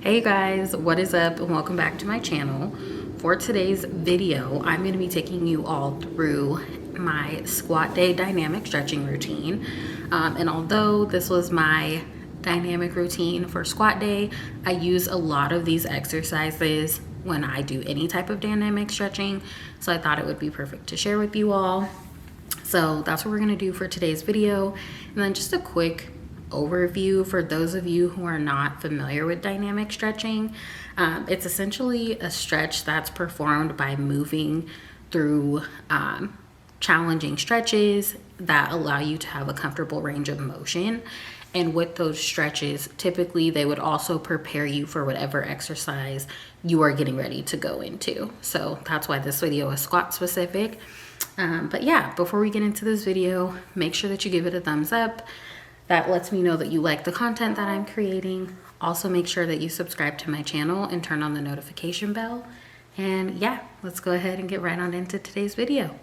Hey guys, what is up and welcome back to my channel. For today's video, I'm going to be taking you all through my squat day dynamic stretching routine. And although this was my dynamic routine for squat day, I use a lot of these exercises when I do any type of dynamic stretching. So I thought it would be perfect to share with you all. So that's what we're going to do for today's video. And then just a quick overview for those of you who are not familiar with dynamic stretching. It's essentially a stretch that's performed by moving through challenging stretches that allow you to have a comfortable range of motion. And with those stretches, typically they would also prepare you for whatever exercise you are getting ready to go into. So that's why this video is squat specific. But yeah, before we get into this video, make sure that you give it a thumbs up. That lets me know that you like the content that I'm creating. Also make sure that you subscribe to my channel and turn on the notification bell. And yeah, let's go ahead and get right on into today's video.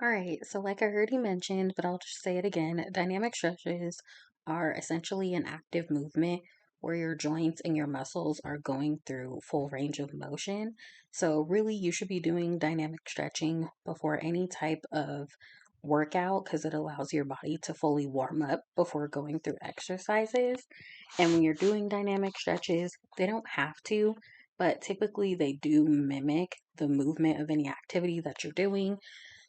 All right, so like I already mentioned, but I'll just say it again, dynamic stretches are essentially an active movement where your joints and your muscles are going through full range of motion. So really you should be doing dynamic stretching before any type of workout because it allows your body to fully warm up before going through exercises. And when you're doing dynamic stretches, they don't have to, but typically they do mimic the movement of any activity that you're doing.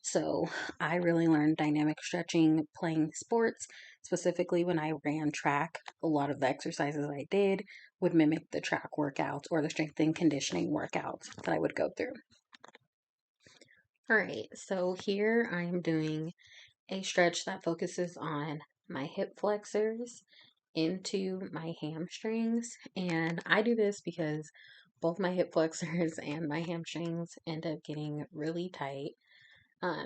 So I really learned dynamic stretching playing sports, specifically when I ran track. A lot of the exercises I did would mimic the track workouts or the strength and conditioning workouts that I would go through. All right, so here I am doing a stretch that focuses on my hip flexors into my hamstrings. And I do this because both my hip flexors and my hamstrings end up getting really tight.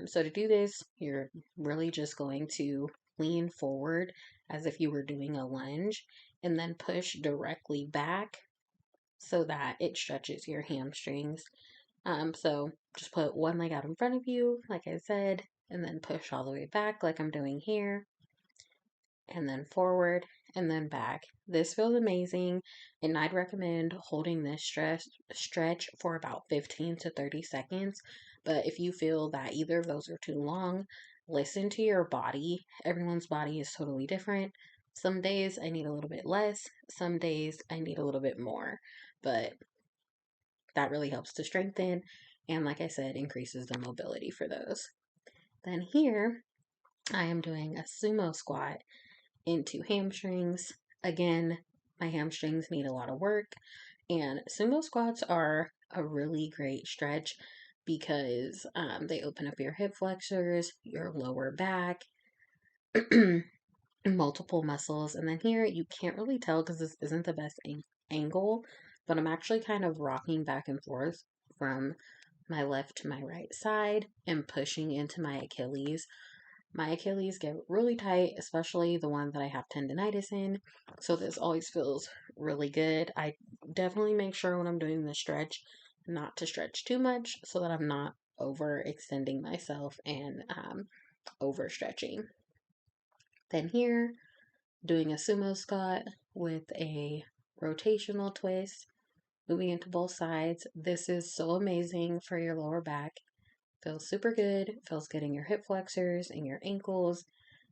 So to do this, you're really just going to lean forward as if you were doing a lunge and then push directly back so that it stretches your hamstrings. So just put one leg out in front of you, like I said, and then push all the way back like I'm doing here, and then forward and then back. This feels amazing, and I'd recommend holding this stretch for about 15 to 30 seconds. But if you feel that either of those are too long, listen to your body. Everyone's body is totally different. Some days I need a little bit less, some days I need a little bit more, but that really helps to strengthen and, like I said, increases the mobility for those. Then here I am doing a sumo squat into hamstrings. Again, my hamstrings need a lot of work, and sumo squats are a really great stretch because they open up your hip flexors, your lower back, multiple muscles. And then here you can't really tell because this isn't the best angle, but I'm actually kind of rocking back and forth from my left to my right side and pushing into my Achilles. My Achilles get really tight, especially the one that I have tendonitis in. So this always feels really good. I definitely make sure when I'm doing the stretch not to stretch too much so that I'm not overextending myself and overstretching. Then here, doing a sumo squat with a rotational twist, moving into both sides. This is so amazing for your lower back. Feels super good. Feels good in your hip flexors and your ankles,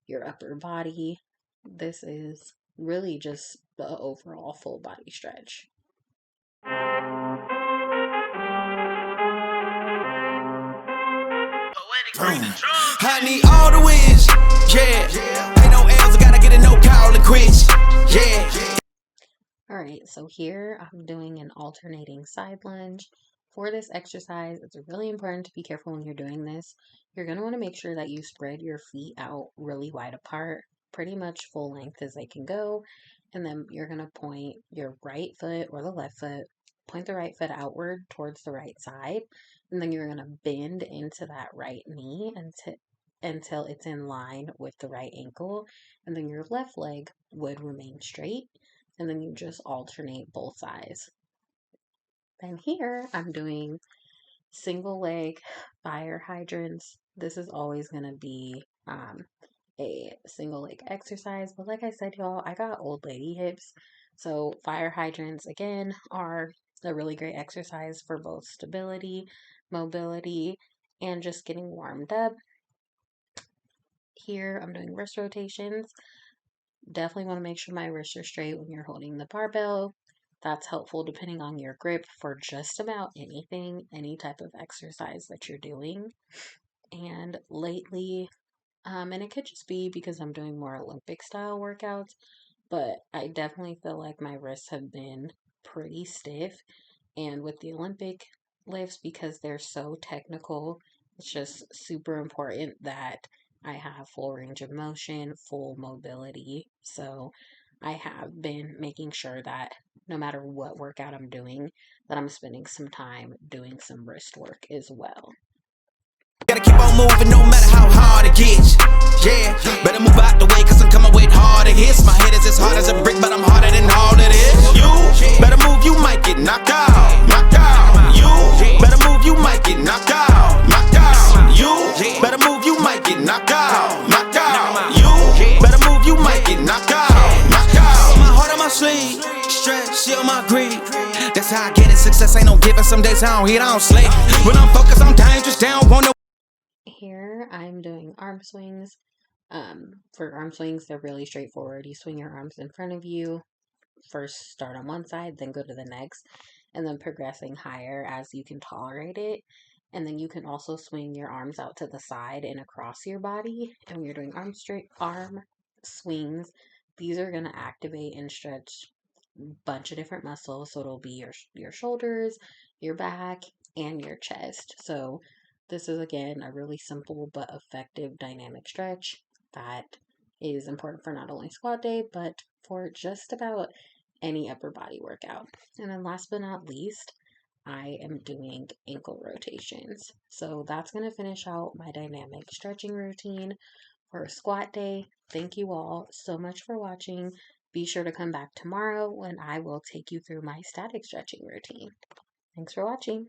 your upper body. This is really just the overall full body stretch. I need all the wins, yeah. Ain't no L's, I gotta get a no call and quits, yeah. Alright, so here I'm doing an alternating side lunge. For this exercise, it's really important to be careful when you're doing this. You're going to want to make sure that you spread your feet out really wide apart, pretty much full length as they can go. And then you're going to point your right foot or the left foot, point the right foot outward towards the right side. And then you're going to bend into that right knee until it's in line with the right ankle. And then your left leg would remain straight. And then you just alternate both sides. Then here I'm doing single leg fire hydrants. This is always going to be a single leg exercise, but like I said, y'all, I got old lady hips, So fire hydrants, again, are a really great exercise for both stability, mobility, and just getting warmed up. Here, I'm doing wrist rotations. Definitely want to make sure my wrists are straight when you're holding the barbell. That's helpful depending on your grip for just about anything, any type of exercise that you're doing. And lately, and it could just be because I'm doing more Olympic style workouts, but I definitely feel like my wrists have been pretty stiff. And with the Olympic lifts, because they're so technical, it's just super important that I have full range of motion, full mobility. So I have been making sure that no matter what workout I'm doing, that I'm spending some time doing some wrist work as well. Gotta keep on moving no matter how hard it gets. Yeah, better move out the way cause I'm coming with harder hits. My head is as hard as a brick, but I'm harder than all of this. You better move, you might get knocked out. Knocked out. You better move, you might get knocked out. Knocked out. You better move, you might get knocked out. Knocked out. You better move, you might get knocked out. Knocked out. My heart on my sleeve, stress, shield my greed. That's how I get it. Success ain't no giving. Some days I don't hit, I don't sleep. When I'm focused, I'm dangerous. Down, want no. Here I'm doing arm swings. For arm swings, they're really straightforward. You swing your arms in front of you. First start on one side, then go to the next, and then progressing higher as you can tolerate it. And then you can also swing your arms out to the side and across your body. And when you're doing arm swings, these are going to activate and stretch a bunch of different muscles. So it'll be your shoulders, your back, and your chest. So this is, again, a really simple but effective dynamic stretch that is important for not only squat day, but for just about any upper body workout. And then last but not least, I am doing ankle rotations. So that's going to finish out my dynamic stretching routine for squat day. Thank you all so much for watching. Be sure to come back tomorrow when I will take you through my static stretching routine. Thanks for watching.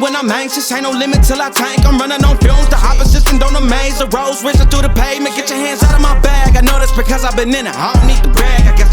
When I'm anxious, ain't no limit till I tank. I'm running on fumes, the opposition don't amaze. The roads racing through the pavement, get your hands out of my bag. I know that's because I've been in it, I don't need to brag. I guess